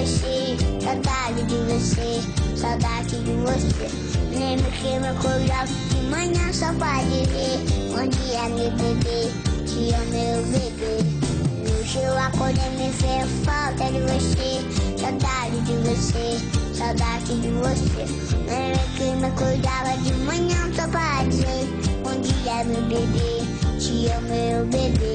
você, saudade de você, saudade de você. Lembro que eu me acordava de manhã só pra dizer bom dia, meu bebê, te amo, meu bebê. Hoje eu acordei me fez falta de você, saudade de você, saudade de você. Lembro que eu me acordava de manhã só pra dizer bom dia, meu bebê, te amo, meu bebê.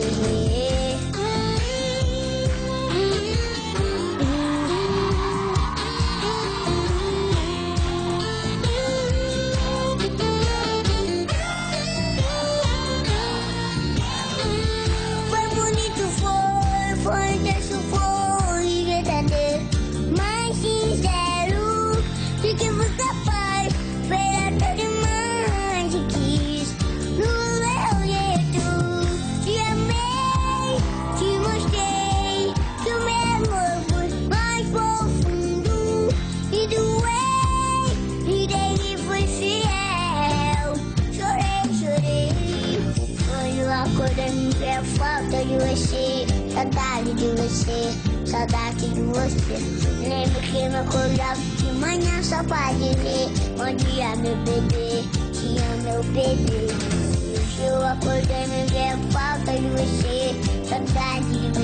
Foi intenso, foi verdadeiro, mais sincero do que fui capaz. Foi até demais e quis no meu jeito. Te amei, te mostrei que o meu amor foi mais profundo e doei, e dele foi fiel. Chorei, chorei, quando eu acordei me fez falta de você, saudade de você, saudade de você. Lembro que eu me acordava de manhã só pra dizer bom dia, meu bebê, te amo, meu bebê. Hoje eu acordei e me veio falta de você, saudade de você.